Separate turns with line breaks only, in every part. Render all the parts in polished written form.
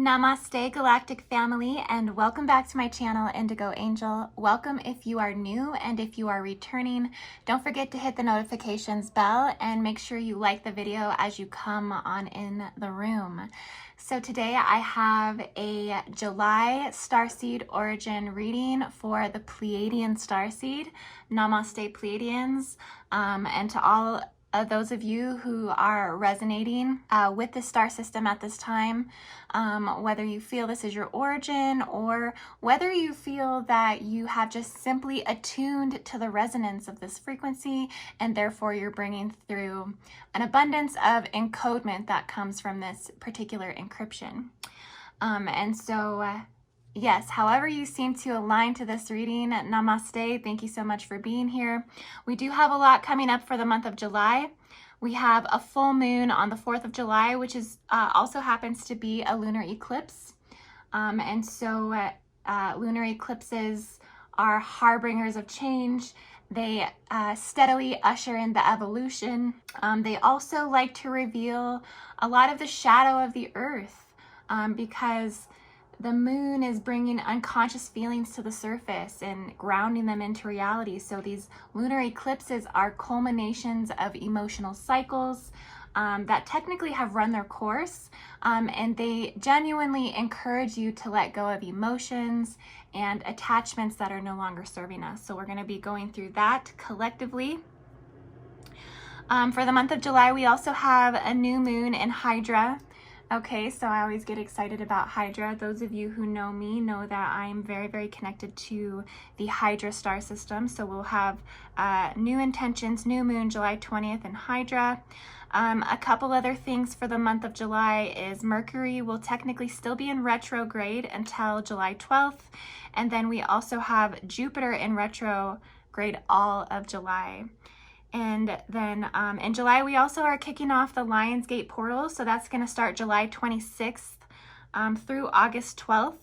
Namaste Galactic family, and welcome back to my channel Indigo Angel. Welcome if you are new, and if you are returning, don't forget to hit the notifications bell and make sure you like the video as you come on in the room. So today I have a July Starseed origin reading for the Pleiadian Starseed. Namaste Pleiadians, and to all of those of you who are resonating with the star system at this time, whether you feel this is your origin or whether you feel that you have just simply attuned to the resonance of this frequency and therefore you're bringing through an abundance of encodement that comes from this particular encryption. Yes, however you seem to align to this reading, namaste. Thank you so much for being here. We do have a lot coming up for the month of July. We have a full moon on the 4th of July, which is also happens to be a lunar eclipse. Lunar eclipses are harbingers of change. They steadily usher in the evolution. They also like to reveal a lot of the shadow of the earth because the moon is bringing unconscious feelings to the surface and grounding them into reality. So these lunar eclipses are culminations of emotional cycles that technically have run their course, and they genuinely encourage you to let go of emotions and attachments that are no longer serving us. So we're going to be going through that collectively. For the month of July, we also have a new moon in Hydra. Okay, so I always get excited about Hydra. Those of you who know me know that I'm very, very connected to the Hydra star system. So we'll have new intentions, new moon, July 20th in Hydra. A couple other things for the month of July is Mercury will technically still be in retrograde until July 12th. And then we also have Jupiter in retrograde all of July. And then in July, we also are kicking off the Lionsgate portal. So that's going to start July 26th through August 12th.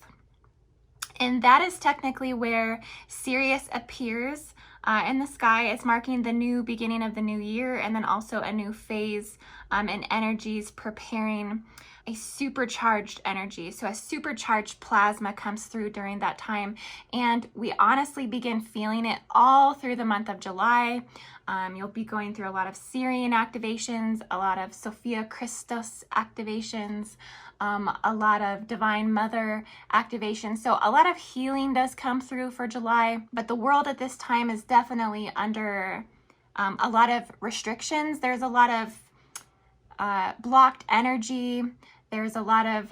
And that is technically where Sirius appears in the sky. It's marking the new beginning of the new year, and then also a new phase and energies preparing a supercharged energy. So a supercharged plasma comes through during that time, and we honestly begin feeling it all through the month of July. You'll be going through a lot of Sirian activations, a lot of Sophia Christos activations, a lot of Divine Mother activations. So a lot of healing does come through for July, but the world at this time is definitely under a lot of restrictions. There's a lot of blocked energy. There's a lot of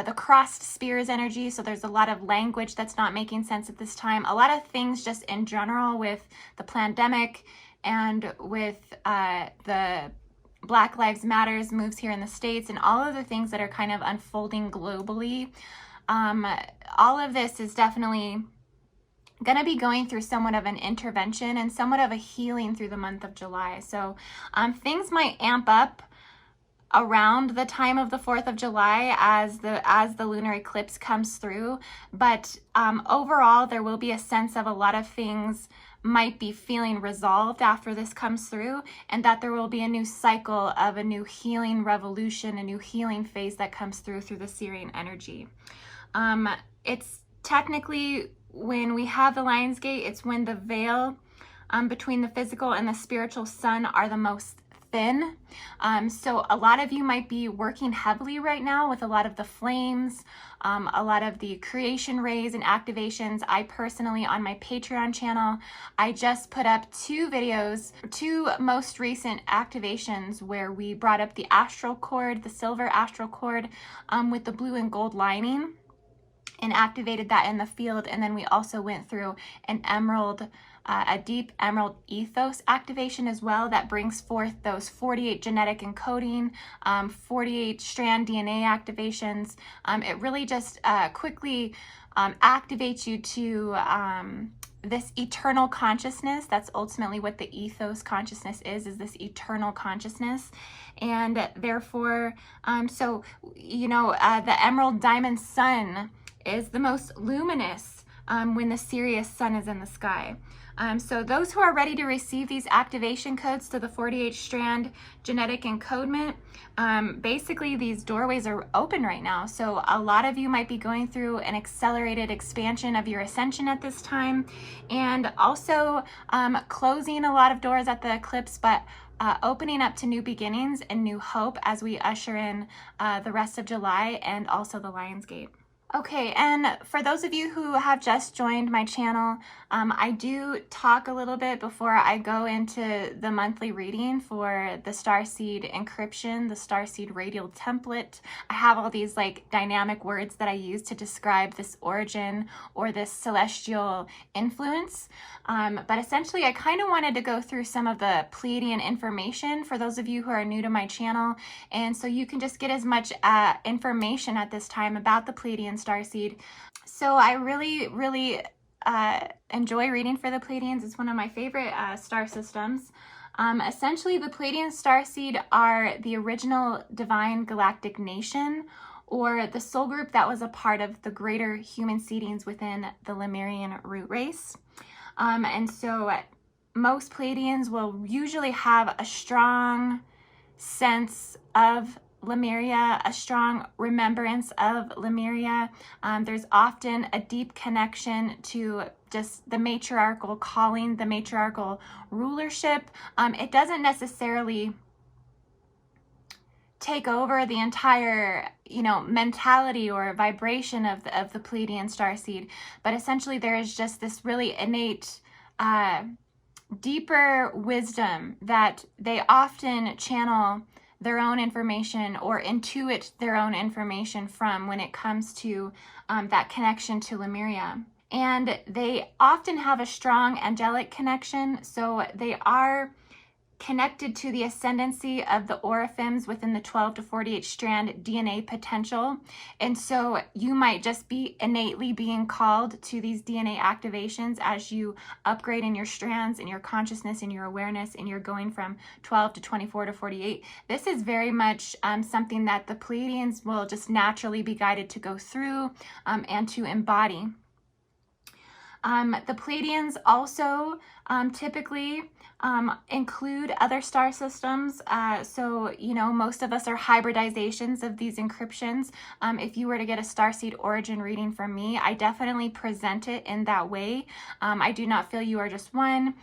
the crossed spheres energy. So there's a lot of language that's not making sense at this time. A lot of things just in general with the pandemic and with the Black Lives Matters moves here in the States and all of the things that are kind of unfolding globally. All of this is definitely going to be going through somewhat of an intervention and somewhat of a healing through the month of July. So things might amp up around the time of the 4th of July as the lunar eclipse comes through, but overall there will be a sense of a lot of things might be feeling resolved after this comes through, and that there will be a new cycle of a new healing revolution, a new healing phase that comes through the Sirian energy. It's technically when we have the Lionsgate, it's when the veil between the physical and the spiritual sun are the most thin. So a lot of you might be working heavily right now with a lot of the flames, a lot of the creation rays and activations. I personally, on my Patreon channel, I just put up two videos, two most recent activations where we brought up the astral cord, the silver astral cord with the blue and gold lining, and activated that in the field. And then we also went through an emerald, a deep emerald ethos activation as well that brings forth those 48 genetic encoding, 48 strand DNA activations. It really just quickly activates you to this eternal consciousness. That's ultimately what the ethos consciousness is this eternal consciousness. And therefore, the emerald diamond sun is the most luminous when the Sirius sun is in the sky. So those who are ready to receive these activation codes to the 48 strand genetic encodement, basically these doorways are open right now. So a lot of you might be going through an accelerated expansion of your ascension at this time, and also closing a lot of doors at the eclipse, but opening up to new beginnings and new hope as we usher in the rest of July and also the Lion's Gate. Okay, and for those of you who have just joined my channel, I do talk a little bit before I go into the monthly reading for the Starseed encryption, the Starseed radial template. I have all these like dynamic words that I use to describe this origin or this celestial influence. But essentially, I kind of wanted to go through some of the Pleiadian information for those of you who are new to my channel. And so you can just get as much information at this time about the Pleiadian Starseed. So I really enjoy reading for the Pleiadians. It's one of my favorite star systems. Essentially, the Pleiadian Starseed are the original divine galactic nation, or the soul group that was a part of the greater human seedings within the Lemurian root race. And so most Pleiadians will usually have a strong sense of Lemuria, a strong remembrance of Lemuria. There's often a deep connection to just the matriarchal calling, the matriarchal rulership. It doesn't necessarily take over the entire, mentality or vibration of the Pleiadian Starseed, but essentially there is just this really innate, deeper wisdom that they often channel their own information or intuit their own information from when it comes to that connection to Lemuria. And they often have a strong angelic connection, so they are connected to the ascendancy of the Oraphims within the 12 to 48 strand DNA potential. And so you might just be innately being called to these DNA activations as you upgrade in your strands, in your consciousness, in your awareness, and you're going from 12 to 24 to 48. This is very much something that the Pleiadians will just naturally be guided to go through and to embody. The Pleiadians also typically include other star systems. So, most of us are hybridizations of these encryptions. If you were to get a starseed origin reading from me, I definitely present it in that way. I do not feel you are just one.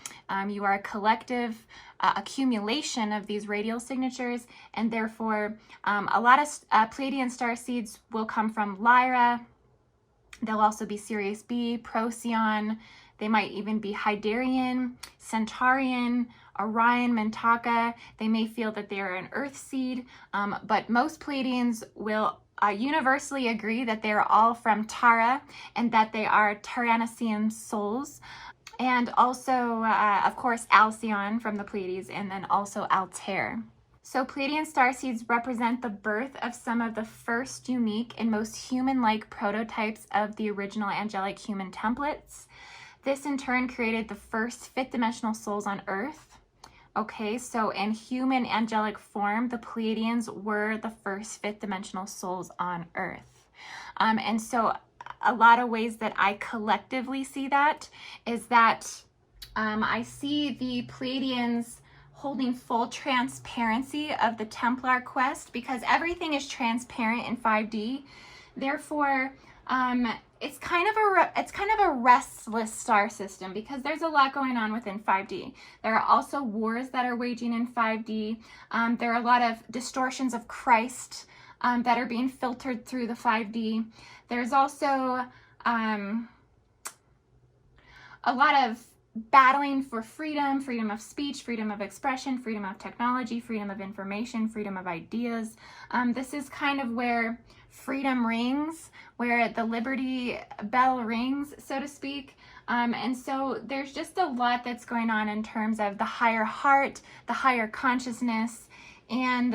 You are a collective accumulation of these radial signatures, and therefore a lot of Pleiadian starseeds will come from Lyra. They'll also be Sirius B, Procyon. They might even be Hydarian, Centaurian, Orion-Mintaka. They may feel that they are an Earth seed, but most Pleiadians will universally agree that they are all from Tara and that they are Turaneusiam souls. And also, of course, Alcyone from the Pleiades, and then also Altair. So Pleiadian Starseeds represent the birth of some of the first unique and most human-like prototypes of the original angelic human templates. This in turn created the first fifth dimensional souls on Earth. Okay, so in human angelic form, the Pleiadians were the first fifth dimensional souls on Earth. And so a lot of ways that I collectively see that is that I see the Pleiadians holding full transparency of the Templar quest, because everything is transparent in 5D. Therefore, it's kind of a restless star system because there's a lot going on within 5D. There are also wars that are waging in 5D. There are a lot of distortions of Christ that are being filtered through the 5D. There's also a lot of battling for freedom, freedom of speech, freedom of expression, freedom of technology, freedom of information, freedom of ideas. This is kind of where freedom rings, where the liberty bell rings, so to speak. And so there's just a lot that's going on in terms of the higher heart, the higher consciousness, and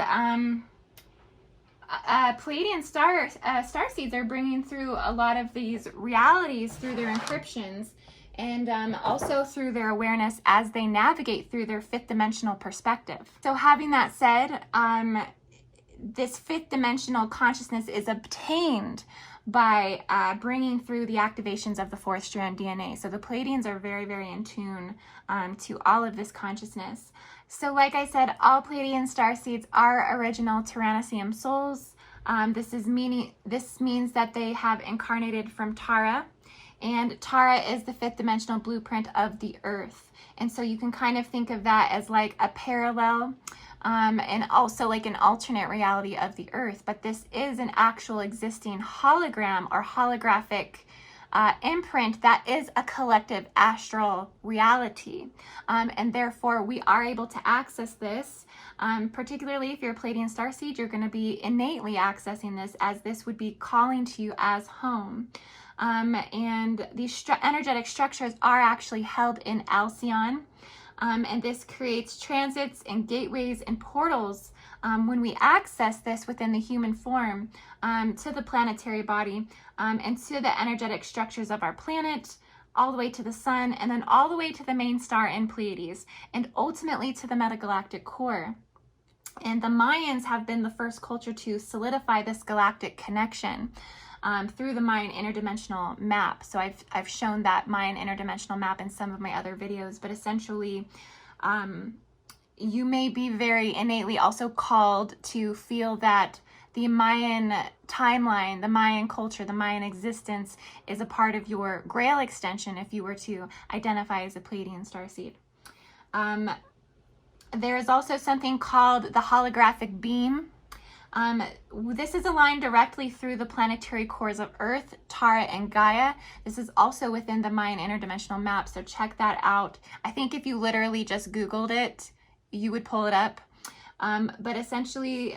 Pleiadian starseeds are bringing through a lot of these realities through their encryptions, and also through their awareness as they navigate through their fifth dimensional perspective. So having that said, this fifth dimensional consciousness is obtained by bringing through the activations of the 4th strand DNA. So the Pleiadians are very, very in tune to all of this consciousness. So like I said, all Pleiadian starseeds are original Turaneusiam souls. This means that they have incarnated from Tara, and Tara is the 5th dimensional blueprint of the Earth. And so you can kind of think of that as like a parallel and also like an alternate reality of the Earth. But this is an actual existing hologram or holographic imprint that is a collective astral reality. And therefore we are able to access this. Particularly if you're a Pleiadian Starseed, you're going to be innately accessing this, as this would be calling to you as home. And these energetic structures are actually held in Alcyone. And this creates transits and gateways and portals when we access this within the human form to the planetary body and to the energetic structures of our planet, all the way to the sun, and then all the way to the main star in Pleiades, and ultimately to the metagalactic core. And the Mayans have been the first culture to solidify this galactic connection through the Mayan interdimensional map. So I've shown that Mayan interdimensional map in some of my other videos, but essentially you may be very innately also called to feel that the Mayan timeline, the Mayan culture, the Mayan existence is a part of your Grail extension if you were to identify as a Pleiadian Starseed. There is also something called the holographic beam. This is aligned directly through the planetary cores of Earth, Tara, and Gaia. This is also within the Mayan interdimensional map, so check that out. I think if you literally just Googled it, you would pull it up. But essentially,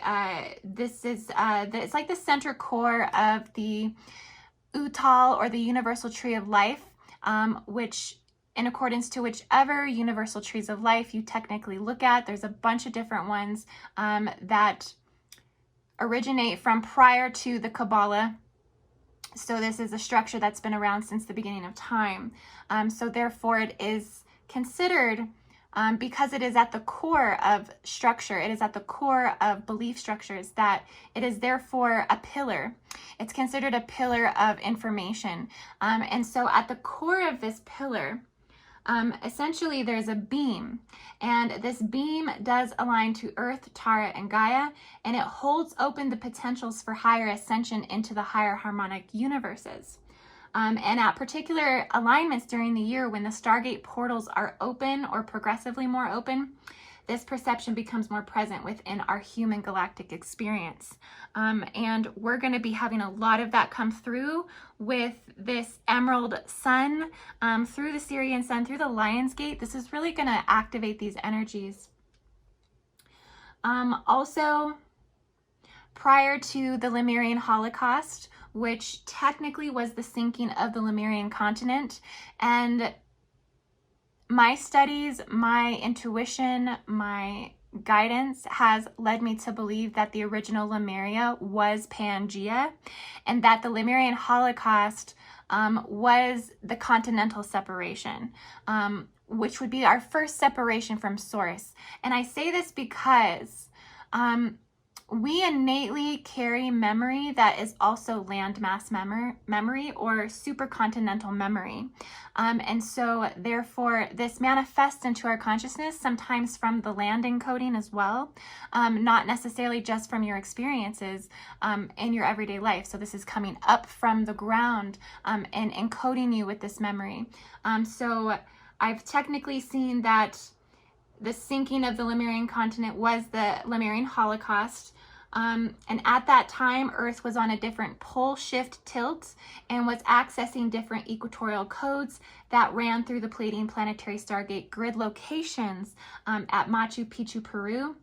this is it's like the center core of the Utal, or the universal tree of life, which, in accordance to whichever universal trees of life you technically look at, there's a bunch of different ones that originate from prior to the Kabbalah. So this is a structure that's been around since the beginning of time. So therefore it is considered, because it is at the core of structure, it is at the core of belief structures, that it is therefore a pillar. It's considered a pillar of information. And so at the core of this pillar, essentially there's a beam, and this beam does align to Earth, Tara, and Gaia, and it holds open the potentials for higher ascension into the higher harmonic universes. And at particular alignments during the year, when the Stargate portals are open or progressively more open, this perception becomes more present within our human galactic experience. And we're going to be having a lot of that come through with this emerald sun, through the Sirian sun, through the Lion's Gate. This is really going to activate these energies. Also, prior to the Lemurian Holocaust, which technically was the sinking of the Lemurian continent, and my studies, my intuition, my guidance has led me to believe that the original Lemuria was Pangea, and that the Lemurian Holocaust was the continental separation, which would be our first separation from Source. And I say this because we innately carry memory that is also landmass memory or supercontinental memory. And so therefore this manifests into our consciousness sometimes from the land encoding as well, not necessarily just from your experiences in your everyday life. So this is coming up from the ground and encoding you with this memory. So I've technically seen that the sinking of the Lemurian continent was the Lemurian Holocaust. And at that time, Earth was on a different pole shift tilt and was accessing different equatorial codes that ran through the Pleiadian planetary stargate grid locations at Machu Picchu, Peru,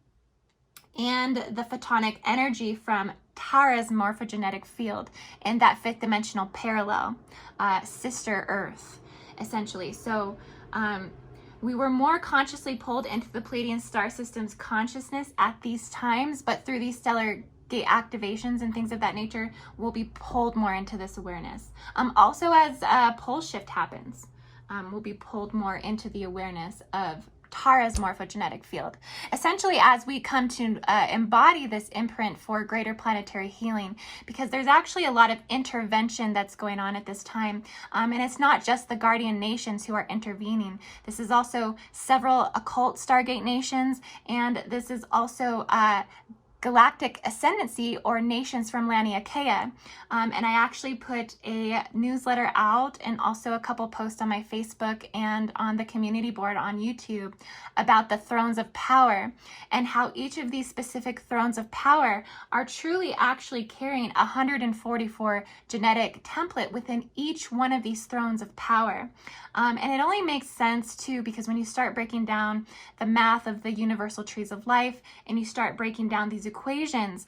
and the photonic energy from Tara's morphogenetic field and that 5th dimensional parallel, sister Earth, essentially. So, we were more consciously pulled into the Pleiadian star system's consciousness at these times, but through these stellar gate activations and things of that nature, we'll be pulled more into this awareness. Also, as a pole shift happens, we'll be pulled more into the awareness of Tara's morphogenetic field. Essentially, as we come to embody this imprint for greater planetary healing, because there's actually a lot of intervention that's going on at this time. And it's not just the guardian nations who are intervening. This is also several occult Stargate nations, and this is also galactic ascendancy or nations from Laniakea. And I actually put a newsletter out and also a couple posts on my Facebook and on the community board on YouTube about the thrones of power and how each of these specific thrones of power are truly actually carrying 144 genetic template within each one of these thrones of power. And it only makes sense too, because when you start breaking down the math of the universal trees of life and you start breaking down these equations,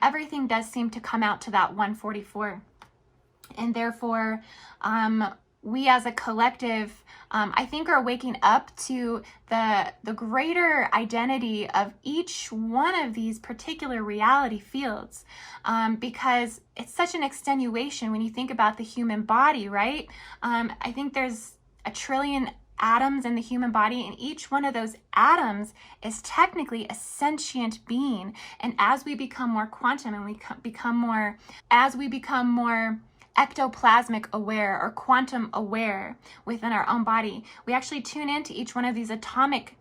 everything does seem to come out to that 144. And therefore, we as a collective, I think, are waking up to the greater identity of each one of these particular reality fields, because it's such an extenuation when you think about the human body, right? I think there's 1 trillion atoms in the human body, and each one of those atoms is technically a sentient being. And as we become more quantum and we become more ectoplasmic aware or quantum aware within our own body, we actually tune into each one of these atomic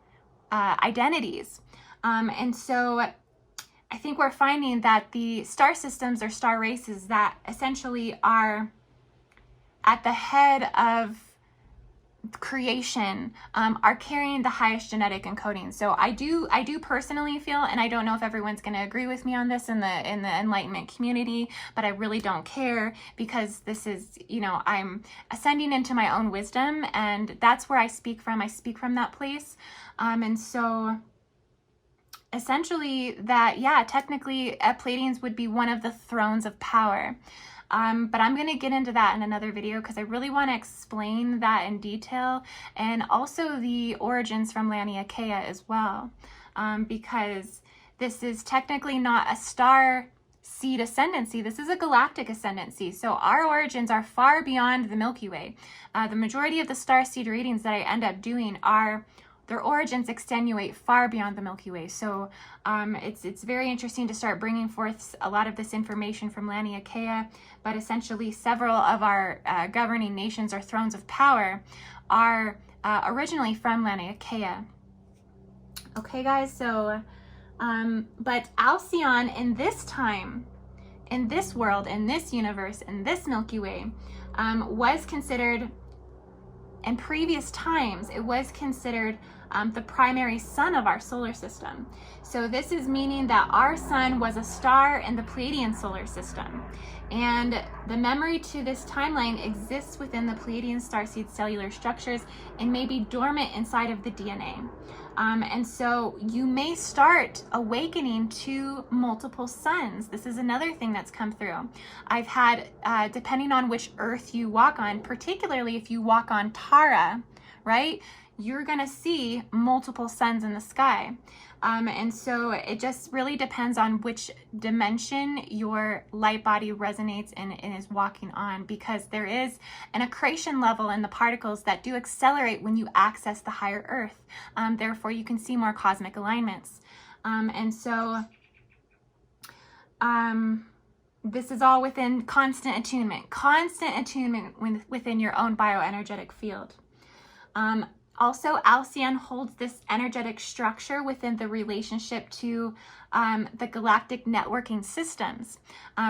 identities. And so I think we're finding that the star systems or star races that essentially are at the head of creation are carrying the highest genetic encoding. So I do personally feel, and I don't know if everyone's going to agree with me on this in the enlightenment community, but I really don't care, because this is, I'm ascending into my own wisdom, and that's where I speak from. I speak from that place. And so essentially that, yeah, technically Pleiadians would be one of the thrones of power. But I'm going to get into that in another video, because I really want to explain that in detail, and also the origins from Laniakea as well, because this is technically not a star seed ascendancy. This is a galactic ascendancy. So our origins are far beyond the Milky Way. The majority of the star seed readings that I end up doing their origins extenuate far beyond the Milky Way. So it's very interesting to start bringing forth a lot of this information from Laniakea, but essentially several of our governing nations or thrones of power are originally from Laniakea. Okay, guys, so, but Alcyone in this time, in this world, in this universe, in this Milky Way, was considered, in previous times, it was considered the primary sun of our solar system. So this is meaning that our sun was a star in the Pleiadian solar system. And the memory to this timeline exists within the Pleiadian Starseed cellular structures and may be dormant inside of the DNA. And so you may start awakening to multiple suns. This is another thing that's come through. I've had, depending on which earth you walk on, particularly if you walk on Tara, right, you're going to see multiple suns in the sky. And so it just really depends on which dimension your light body resonates and is walking on, because there is an accretion level in the particles that do accelerate when you access the higher earth. Therefore, you can see more cosmic alignments. And so this is all within constant attunement within your own bioenergetic field. Also, Alcyone holds this energetic structure within the relationship to the galactic networking systems,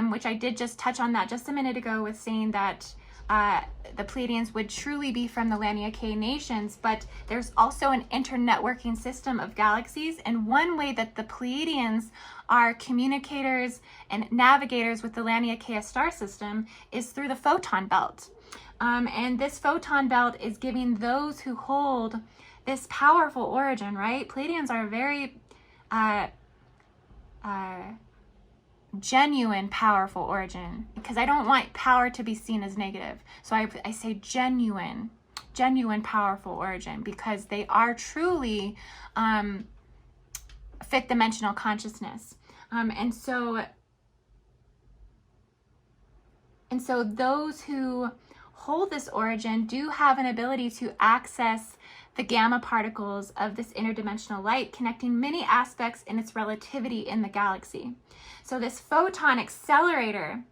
which I did just touch on that just a minute ago with saying that the Pleiadians would truly be from the Laniakea nations, but there's also an internetworking system of galaxies, and one way that the Pleiadians are communicators and navigators with the Laniakea star system is through the photon belt. And this photon belt is giving those who hold this powerful origin, right? Pleiadians are a very genuine, powerful origin, because I don't want power to be seen as negative. So I say genuine, powerful origin, because they are truly fifth dimensional consciousness. And so those who hold this origin do have an ability to access the gamma particles of this interdimensional light, connecting many aspects in its relativity in the galaxy. So this photon accelerator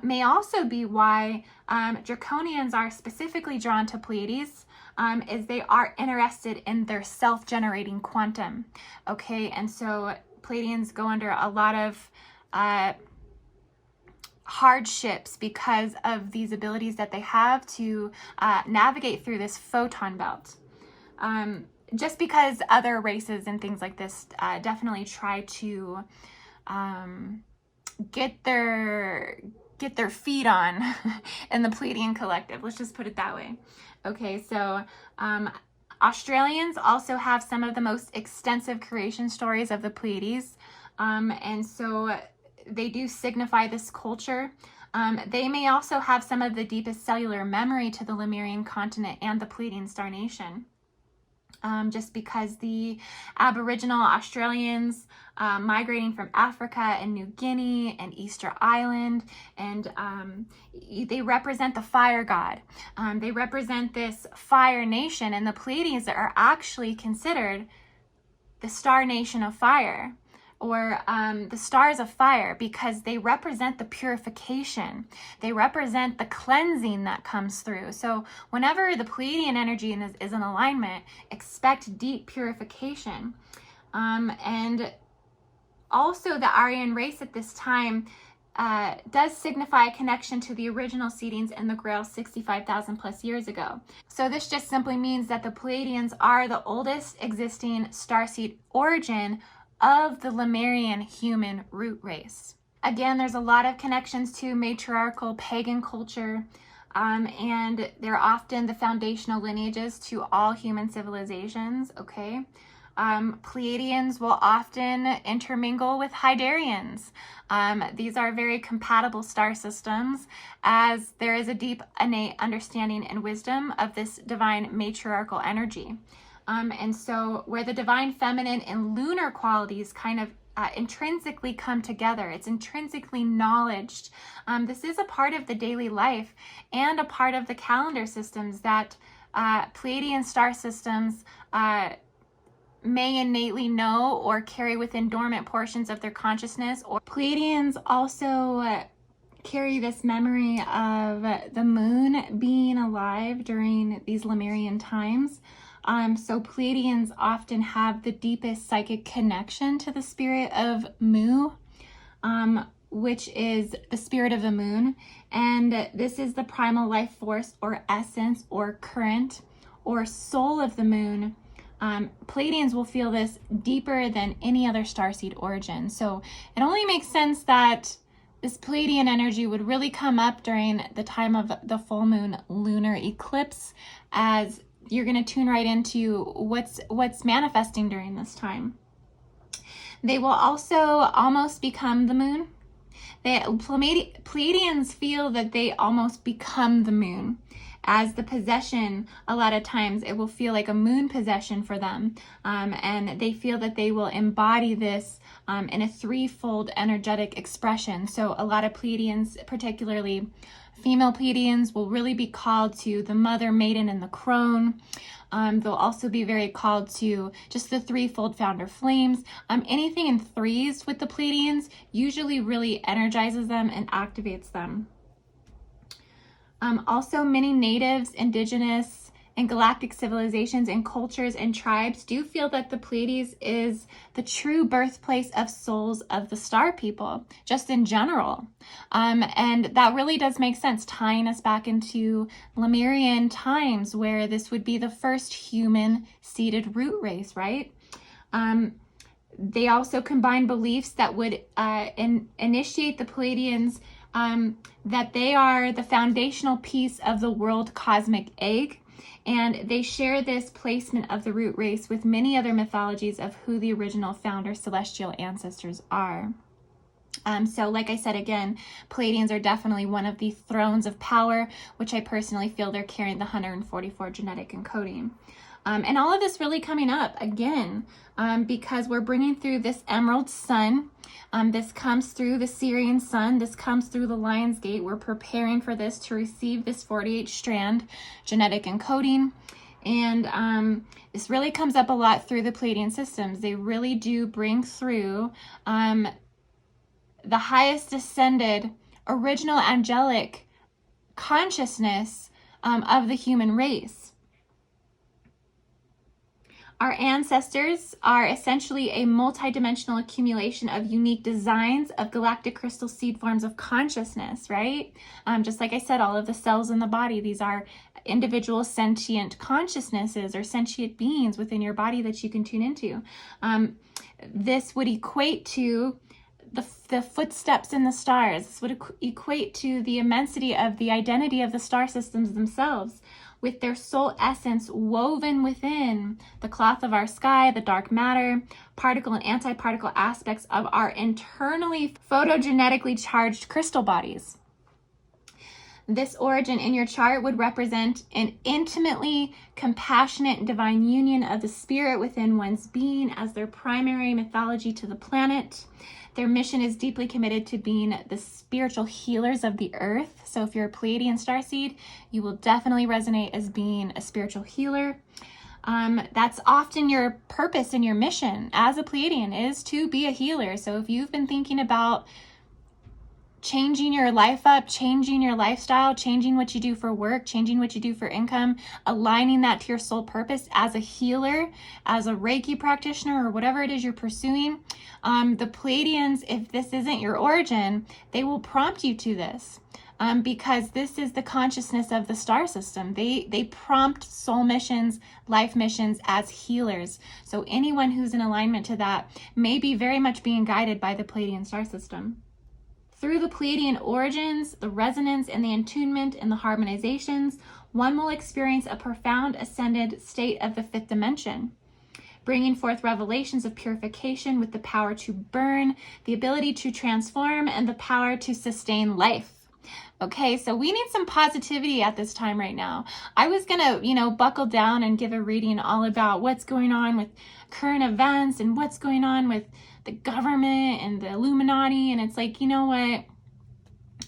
may also be why Draconians are specifically drawn to Pleiades, is they are interested in their self-generating quantum. Okay, and so Pleiadians go under a lot of hardships because of these abilities that they have to navigate through this photon belt. Just because other races and things like this definitely try to get their feet on in the Pleiadian collective. Let's just put it that way. Okay, so Australians also have some of the most extensive creation stories of the Pleiades, and so they do signify this culture. They may also have some of the deepest cellular memory to the Lemurian continent and the Pleiadian Star Nation. Just because the Aboriginal Australians migrating from Africa and New Guinea and Easter Island, and they represent the fire god. They represent this fire nation, and the Pleiades are actually considered the star nation of fire, or the stars of fire, because they represent the purification. They represent the cleansing that comes through. So whenever the Pleiadian energy is in alignment, expect deep purification. And also the Aryan race at this time does signify a connection to the original seedings in the Grail 65,000 plus years ago. So this just simply means that the Pleiadians are the oldest existing starseed origin of the Lemurian human root race. Again, there's a lot of connections to matriarchal pagan culture, and they're often the foundational lineages to all human civilizations, okay? Pleiadians will often intermingle with Hydarians. These are very compatible star systems, as there is a deep innate understanding and wisdom of this divine matriarchal energy. And so where the divine feminine and lunar qualities kind of intrinsically come together, it's intrinsically knowledged. This is a part of the daily life and a part of the calendar systems that Pleiadian star systems may innately know or carry within dormant portions of their consciousness. Or Pleiadians also carry this memory of the moon being alive during these Lemurian times. So Pleiadians often have the deepest psychic connection to the spirit of Mu, which is the spirit of the moon. And this is the primal life force or essence or current or soul of the moon. Pleiadians will feel this deeper than any other starseed origin. So it only makes sense that this Pleiadian energy would really come up during the time of the full moon lunar eclipse, as you're going to tune right into what's manifesting during this time. They will also almost become the moon. Pleiadians feel that they almost become the moon. As the possession, a lot of times it will feel like a moon possession for them. And they feel that they will embody this in a threefold energetic expression. So a lot of Pleiadians, particularly female Pleiadians, will really be called to the mother, maiden, and the crone. They'll also be very called to just the threefold founder flames. Anything in threes with the Pleiadians usually really energizes them and activates them. Also, many natives, indigenous, and galactic civilizations and cultures and tribes do feel that the Pleiades is the true birthplace of souls of the star people, just in general. And that really does make sense, tying us back into Lemurian times, where this would be the first human seeded root race, right? They also combine beliefs that would initiate the Pleiadians that they are the foundational piece of the world cosmic egg. And they share this placement of the root race with many other mythologies of who the original founder celestial ancestors are. So like I said, again, Pleiadians are definitely one of the thrones of power, which I personally feel they're carrying the 144 genetic encoding. And all of this really coming up again, because we're bringing through this emerald sun. This comes through the Syrian sun. This comes through the Lion's Gate. We're preparing for this to receive this 48 strand genetic encoding. And this really comes up a lot through the Pleiadian systems. They really do bring through the highest ascended original angelic consciousness of the human race. Our ancestors are essentially a multidimensional accumulation of unique designs of galactic crystal seed forms of consciousness, right? Just like I said, all of the cells in the body, these are individual sentient consciousnesses or sentient beings within your body that you can tune into. This would equate to the footsteps in the stars. This would equate to the immensity of the identity of the star systems themselves, with their soul essence woven within the cloth of our sky, the dark matter, particle and antiparticle aspects of our internally photogenetically charged crystal bodies. This origin in your chart would represent an intimately compassionate divine union of the spirit within one's being as their primary mythology to the planet. Their mission is deeply committed to being the spiritual healers of the earth. So if you're a Pleiadian Starseed, you will definitely resonate as being a spiritual healer. That's often your purpose and your mission as a Pleiadian, is to be a healer. So if you've been thinking about changing your life up, changing your lifestyle, changing what you do for work, changing what you do for income, aligning that to your soul purpose as a healer, as a Reiki practitioner, or whatever it is you're pursuing, the Pleiadians, if this isn't your origin, they will prompt you to this. Because this is the consciousness of the star system. They prompt soul missions, life missions as healers. So anyone who's in alignment to that may be very much being guided by the Pleiadian star system. Through the Pleiadian origins, the resonance and the attunement and the harmonizations, one will experience a profound ascended state of the fifth dimension, bringing forth revelations of purification with the power to burn, the ability to transform, and the power to sustain life. Okay, so we need some positivity at this time right now. I was gonna, buckle down and give a reading all about what's going on with current events and what's going on with the government and the Illuminati, and it's like, you know what?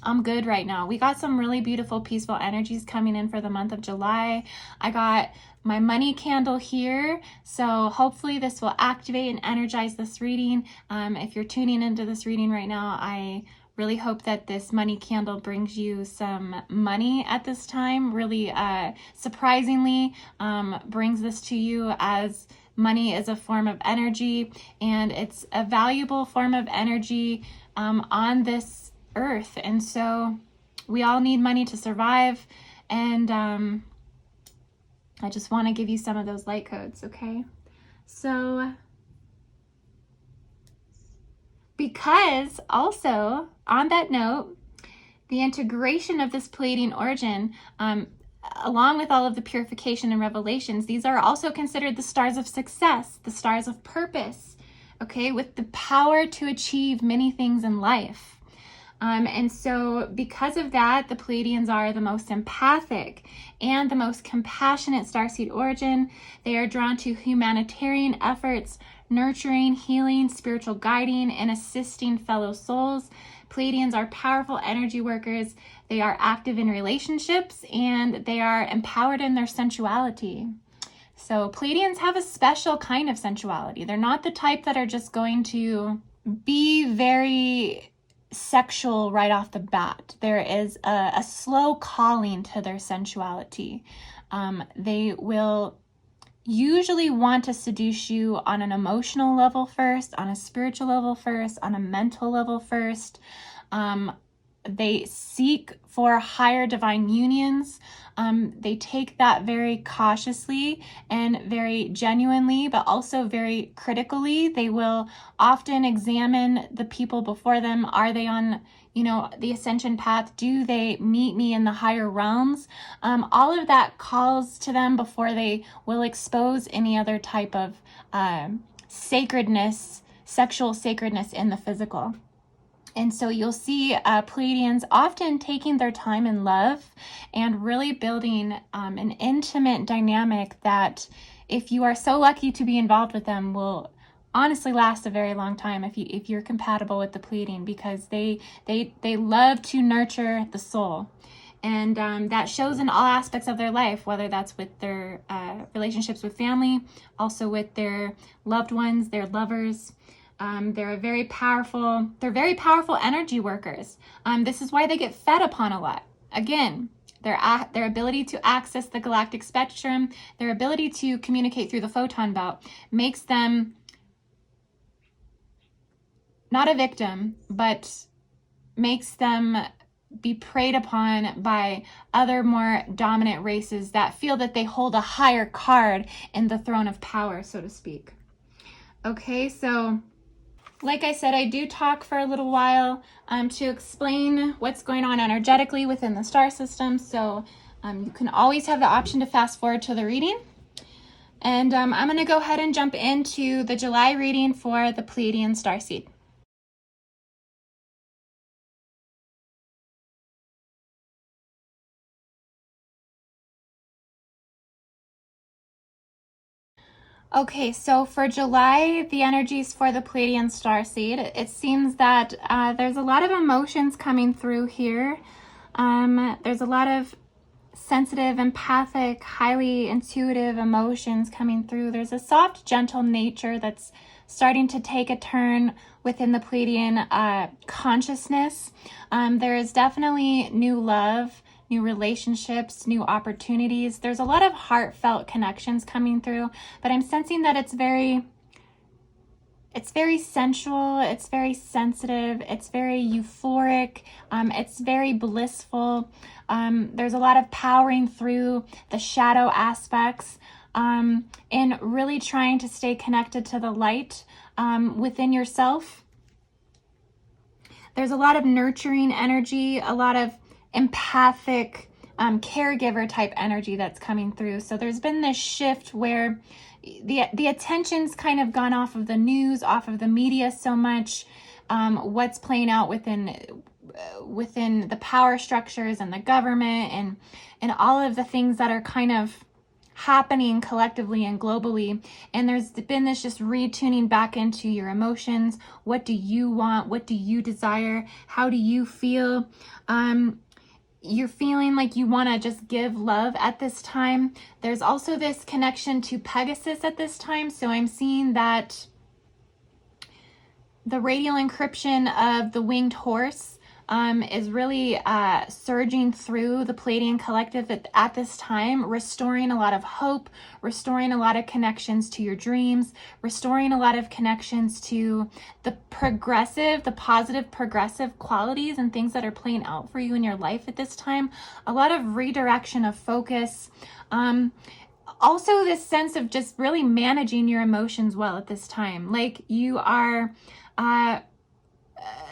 I'm good right now. We got some really beautiful, peaceful energies coming in for the month of July. I got my money candle here, so hopefully this will activate and energize this reading. If you're tuning into this reading right now, I really hope that this money candle brings you some money at this time. Really surprisingly brings this to you, as money is a form of energy, and it's a valuable form of energy on this earth. And so we all need money to survive. And I just want to give you some of those light codes, okay? So, because also on that note, the integration of this Pleiadian origin, along with all of the purification and revelations, these are also considered the stars of success, the stars of purpose, okay, with the power to achieve many things in life. And so because of that, the Pleiadians are the most empathic and the most compassionate starseed origin. They are drawn to humanitarian efforts, nurturing, healing, spiritual guiding, and assisting fellow souls. Pleiadians are powerful energy workers. They are active in relationships, and they are empowered in their sensuality. So Pleiadians have a special kind of sensuality. They're not the type that are just going to be very sexual right off the bat. There is a slow calling to their sensuality. They will usually want to seduce you on an emotional level first, on a spiritual level first, on a mental level first. They seek for higher divine unions. They take that very cautiously and very genuinely, but also very critically. They will often examine the people before them. Are they on, the ascension path? Do they meet me in the higher realms? All of that calls to them before they will expose any other type of sacredness, sexual sacredness in the physical. And so you'll see Pleiadians often taking their time in love and really building an intimate dynamic that, if you are so lucky to be involved with them, will honestly last a very long time if you're compatible with the Pleiadian, because they love to nurture the soul. And that shows in all aspects of their life, whether that's with their relationships with family, also with their loved ones, their lovers. They're very powerful energy workers. This is why they get fed upon a lot. Again, their ability to access the galactic spectrum, their ability to communicate through the photon belt makes them not a victim, but makes them be preyed upon by other more dominant races that feel that they hold a higher card in the throne of power, so to speak. Okay, so like I said, I do talk for a little while to explain what's going on energetically within the star system. So you can always have the option to fast forward to the reading. And I'm going to go ahead and jump into the July reading for the Pleiadian Starseed. Okay, so for July, the energies for the Pleiadian Starseed, it seems that there's a lot of emotions coming through here. There's a lot of sensitive, empathic, highly intuitive emotions coming through. There's a soft, gentle nature that's starting to take a turn within the Pleiadian consciousness. There is definitely new love, new relationships, new opportunities. There's a lot of heartfelt connections coming through, but I'm sensing that it's very sensual, it's very sensitive, it's very euphoric, it's very blissful. There's a lot of powering through the shadow aspects, and really trying to stay connected to the light within yourself. There's a lot of nurturing energy, a lot of empathic caregiver type energy that's coming through. So there's been this shift where the attention's kind of gone off of the news, off of the media so much, what's playing out within the power structures and the government and all of the things that are kind of happening collectively and globally. And there's been this just retuning back into your emotions. What do you want? What do you desire? How do you feel? You're feeling like you want to just give love at this time. There's also this connection to Pegasus at this time. So I'm seeing that the radial encryption of the winged horse is really surging through the Pleiadian collective at this time, restoring a lot of hope, restoring a lot of connections to your dreams, restoring a lot of connections to the positive progressive qualities and things that are playing out for you in your life at this time. A lot of redirection of focus. Also this sense of just really managing your emotions well at this time. Like you are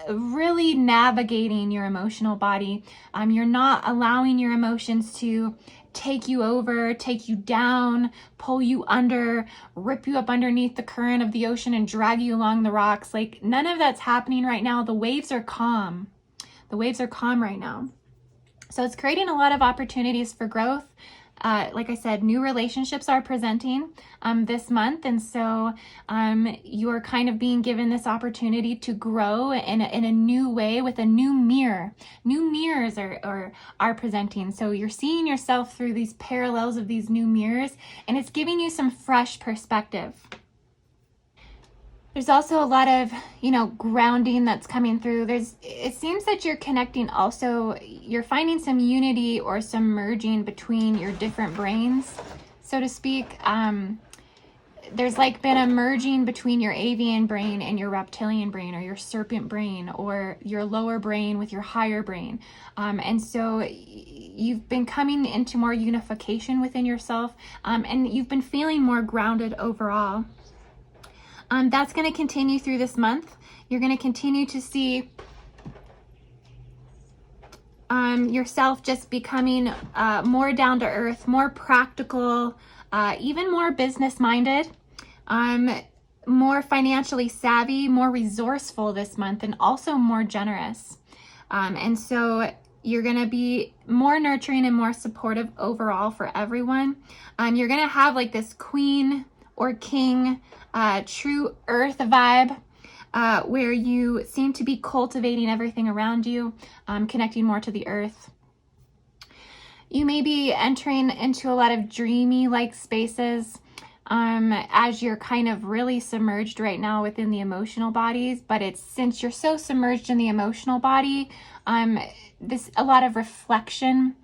really navigating your emotional body. You're not allowing your emotions to take you over, take you down, pull you under, rip you up underneath the current of the ocean and drag you along the rocks. Like none of that's happening right now. The waves are calm. The waves are calm right now. So it's creating a lot of opportunities for growth. Like I said, new relationships are presenting this month. And so you're kind of being given this opportunity to grow in a new way with a new mirror. New mirrors are presenting. So you're seeing yourself through these parallels of these new mirrors, and it's giving you some fresh perspective. There's also a lot of, grounding that's coming through. It seems that you're connecting also, you're finding some unity or some merging between your different brains, so to speak. There's like been a merging between your avian brain and your reptilian brain, or your serpent brain, or your lower brain with your higher brain. And so you've been coming into more unification within yourself, and you've been feeling more grounded overall. That's going to continue through this month. You're going to continue to see yourself just becoming more down to earth, more practical, even more business minded, more financially savvy, more resourceful this month, and also more generous. And so you're going to be more nurturing and more supportive overall for everyone. You're going to have like this queen or king, true earth vibe, where you seem to be cultivating everything around you, connecting more to the earth. You may be entering into a lot of dreamy like spaces as you're kind of really submerged right now within the emotional bodies, but it's since you're so submerged in the emotional body, this a lot of reflection,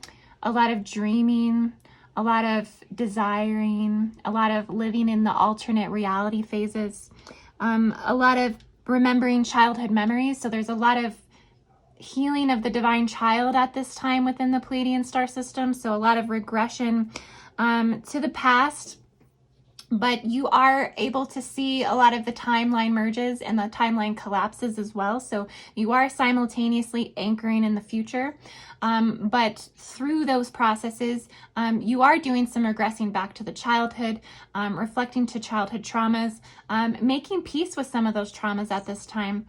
a lot of dreaming, a lot of desiring, a lot of living in the alternate reality phases, a lot of remembering childhood memories. So there's a lot of healing of the divine child at this time within the Pleiadian star system. So a lot of regression to the past, but you are able to see a lot of the timeline merges and the timeline collapses as well. So you are simultaneously anchoring in the future. But through those processes, you are doing some regressing back to the childhood, reflecting to childhood traumas, making peace with some of those traumas at this time.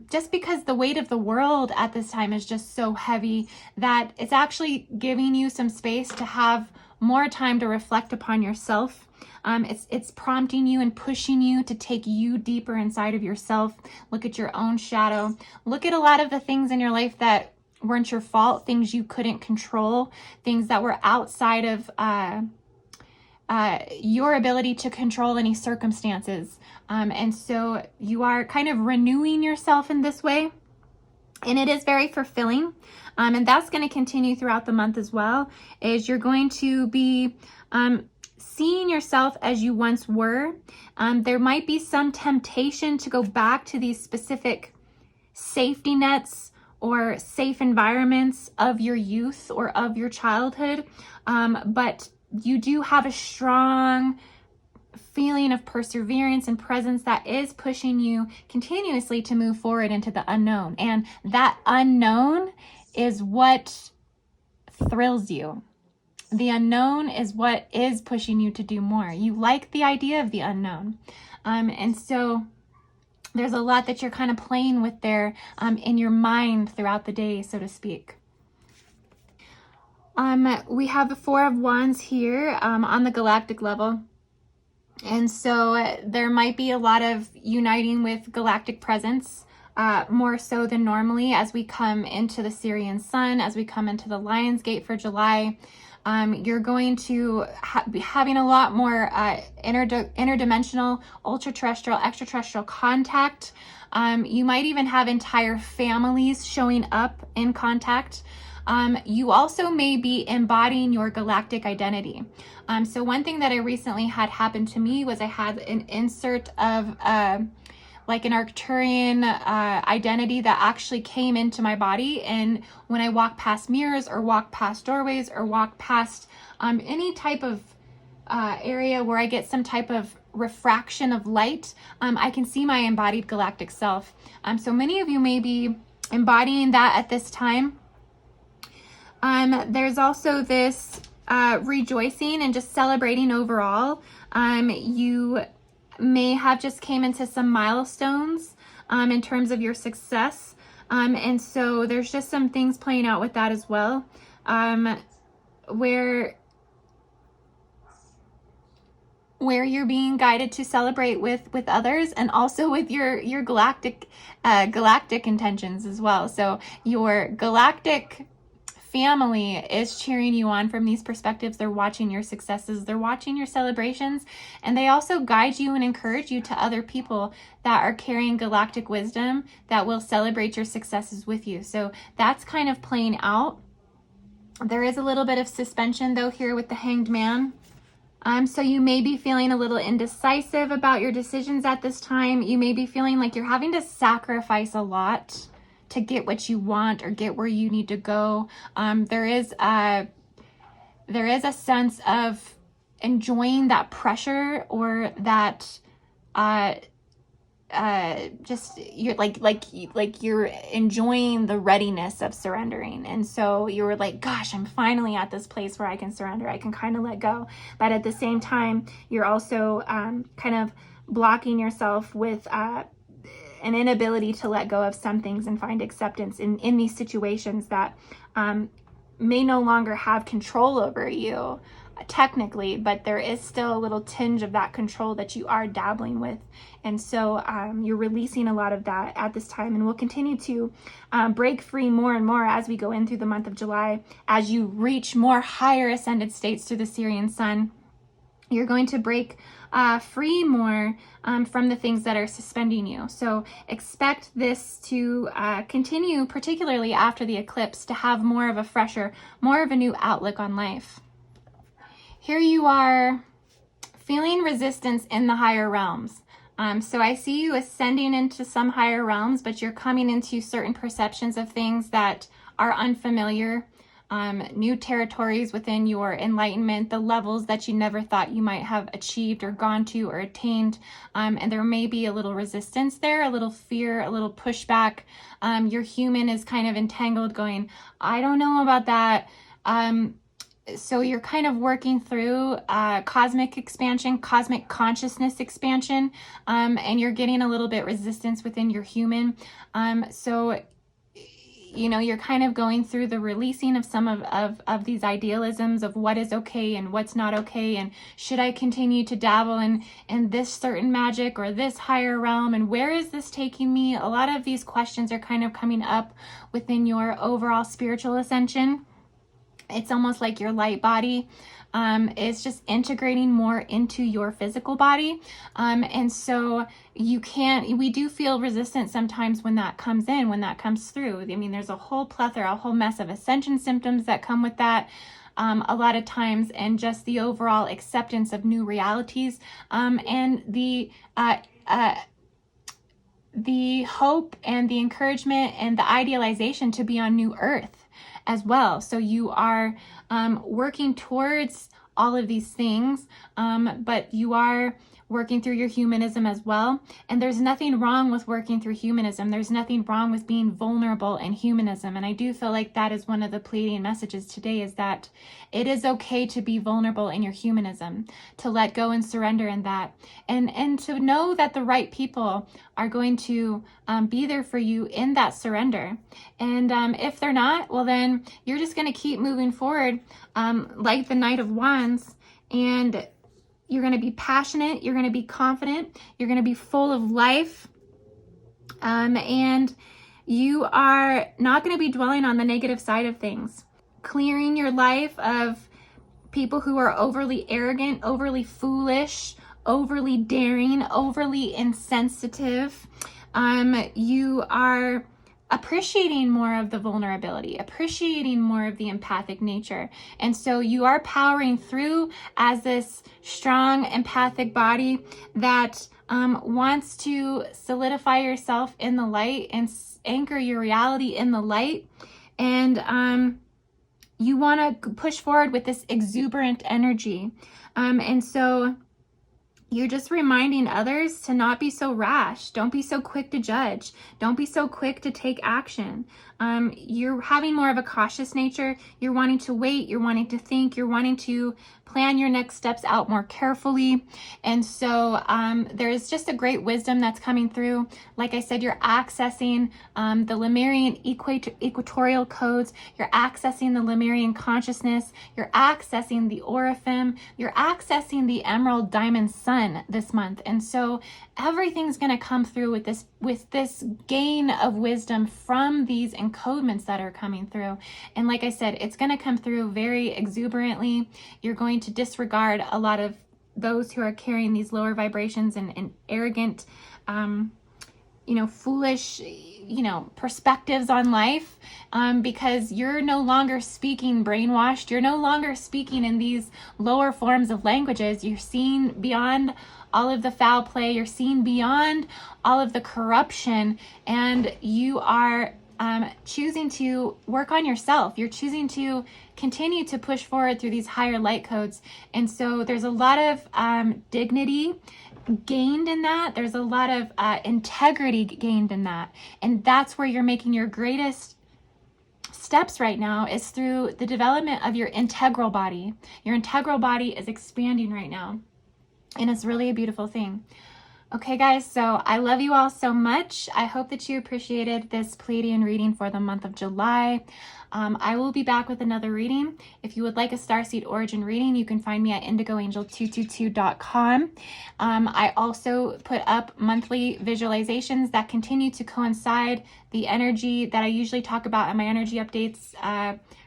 Just because the weight of the world at this time is just so heavy that it's actually giving you some space to have more time to reflect upon yourself. It's prompting you and pushing you to take you deeper inside of yourself, look at your own shadow, look at a lot of the things in your life that weren't your fault, things you couldn't control, things that were outside of your ability to control any circumstances. And so you are kind of renewing yourself in this way. And it is very fulfilling. And that's going to continue throughout the month as well, is you're going to be seeing yourself as you once were. There might be some temptation to go back to these specific safety nets or safe environments of your youth or of your childhood. But you do have a strong feeling of perseverance and presence that is pushing you continuously to move forward into the unknown. And that unknown is what thrills you. The unknown is what is pushing you to do more. You like the idea of the unknown. And so there's a lot that you're kind of playing with there in your mind throughout the day, so to speak. We have the Four of Wands here on the galactic level. And so there might be a lot of uniting with galactic presence, more so than normally as we come into the Syrian sun, as we come into the Lion's Gate for July. You're going to be having a lot more interdimensional, ultra-terrestrial, extraterrestrial contact. You might even have entire families showing up in contact. You also may be embodying your galactic identity. So one thing that I recently had happen to me was I had an insert of like an Arcturian identity that actually came into my body. And when I walk past mirrors or walk past doorways or walk past any type of area where I get some type of refraction of light, I can see my embodied galactic self. So many of you may be embodying that at this time. There's also this rejoicing and just celebrating overall. You may have just came into some milestones in terms of your success. And so there's just some things playing out with that as well, where you're being guided to celebrate with others and also with your galactic intentions as well. So your galactic family is cheering you on from these perspectives. They're watching your successes, they're watching your celebrations, and they also guide you and encourage you to other people that are carrying galactic wisdom that will celebrate your successes with you. So that's kind of playing out. There is a little bit of suspension though here with the Hanged Man. So you may be feeling a little indecisive about your decisions at this time. You may be feeling like you're having to sacrifice a lot to get what you want or get where you need to go. There is a sense of enjoying that pressure or that just you're like you're enjoying the readiness of surrendering. And so you were like, gosh, I'm finally at this place where I can surrender. I can kind of let go. But at the same time, you're also kind of blocking yourself with an inability to let go of some things and find acceptance in these situations that may no longer have control over you. technically, but there is still a little tinge of that control that you are dabbling with. And so you're releasing a lot of that at this time, and we'll continue to break free more and more as we go in through the month of July. As you reach more higher ascended states through the Sirian sun, you're going to break free more from the things that are suspending you. So expect this to continue, particularly after the eclipse, to have more of a fresher, more of a new outlook on life. Here you are feeling resistance in the higher realms. So I see you ascending into some higher realms, but you're coming into certain perceptions of things that are unfamiliar, new territories within your enlightenment, the levels that you never thought you might have achieved or gone to or attained. And there may be a little resistance there, a little fear, a little pushback. Your human is kind of entangled going, I don't know about that. So you're kind of working through cosmic expansion, cosmic consciousness expansion, and you're getting a little bit resistance within your human. So, you know, you're kind of going through the releasing of some of these idealisms of what is okay and what's not okay, and should I continue to dabble in this certain magic or this higher realm, and where is this taking me? A lot of these questions are kind of coming up within your overall spiritual ascension. It's almost like your light body is just integrating more into your physical body. And so we do feel resistance sometimes when that comes in, when that comes through. I mean, there's a whole plethora, a whole mess of ascension symptoms that come with that. A lot of times, and just the overall acceptance of new realities, and the hope and the encouragement and the idealization to be on new earth as well. So you are working towards all of these things, but you are working through your humanism as well. And there's nothing wrong with working through humanism. There's nothing wrong with being vulnerable in humanism. And I do feel like that is one of the Pleiadian messages today, is that it is okay to be vulnerable in your humanism, to let go and surrender in that, and to know that the right people are going to be there for you in that surrender. And if they're not, well, then you're just going to keep moving forward like the Knight of Wands, and you're going to be passionate, you're going to be confident, you're going to be full of life, and you are not going to be dwelling on the negative side of things. Clearing your life of people who are overly arrogant, overly foolish, overly daring, overly insensitive. You are appreciating more of the vulnerability, appreciating more of the empathic nature. And so you are powering through as this strong empathic body that wants to solidify yourself in the light and anchor your reality in the light. And you want to push forward with this exuberant energy. And so you're just reminding others to not be so rash. Don't be so quick to judge. Don't be so quick to take action. You're having more of a cautious nature. You're wanting to wait. You're wanting to think. You're wanting to plan your next steps out more carefully. And so there's just a great wisdom that's coming through. Like I said, you're accessing the Lemurian equatorial codes. You're accessing the Lemurian consciousness. You're accessing the Oraphim. You're accessing the Emerald Diamond Sun this month. And so everything's going to come through with this gain of wisdom from these encodements that are coming through. And like I said, it's going to come through very exuberantly. You're going to disregard a lot of those who are carrying these lower vibrations and arrogant, foolish, perspectives on life, because you're no longer speaking brainwashed. You're no longer speaking in these lower forms of languages. You're seeing beyond all of the foul play. You're seeing beyond all of the corruption, and you are choosing to work on yourself. You're choosing to continue to push forward through these higher light codes. And so there's a lot of dignity gained in that. There's a lot of integrity gained in that. And that's where you're making your greatest steps right now, is through the development of your integral body. Your integral body is expanding right now. And it's really a beautiful thing. Okay guys, so I love you all so much. I hope that you appreciated this Pleiadian reading for the month of July. I will be back with another reading. If you would like a starseed origin reading, you can find me at indigoangel222.com. I also put up monthly visualizations that continue to coincide the energy that I usually talk about in my energy updates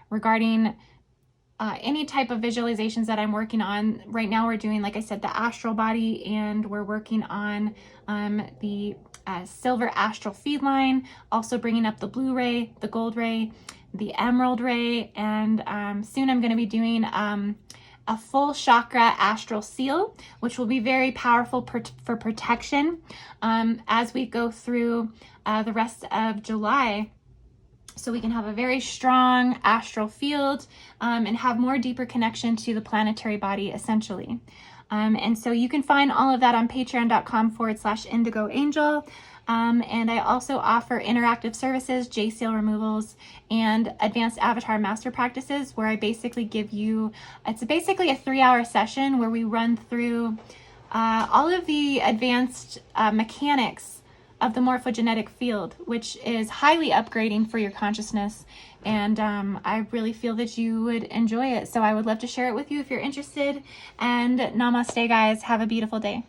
regarding any type of visualizations that I'm working on. Right now we're doing, like I said, the astral body, and we're working on the silver astral feed line, also bringing up the blue ray, the gold ray, the emerald ray, and soon I'm going to be doing a full chakra astral seal, which will be very powerful for protection as we go through the rest of July. So we can have a very strong astral field and have more deeper connection to the planetary body, essentially. And so you can find all of that on patreon.com/indigoangel. And I also offer interactive services, J-seal removals, and advanced avatar master practices, where I basically give you, it's basically a 3-hour session where we run through all of the advanced mechanics of the morphogenetic field, which is highly upgrading for your consciousness. And I really feel that you would enjoy it. So I would love to share it with you if you're interested. And namaste, guys. Have a beautiful day.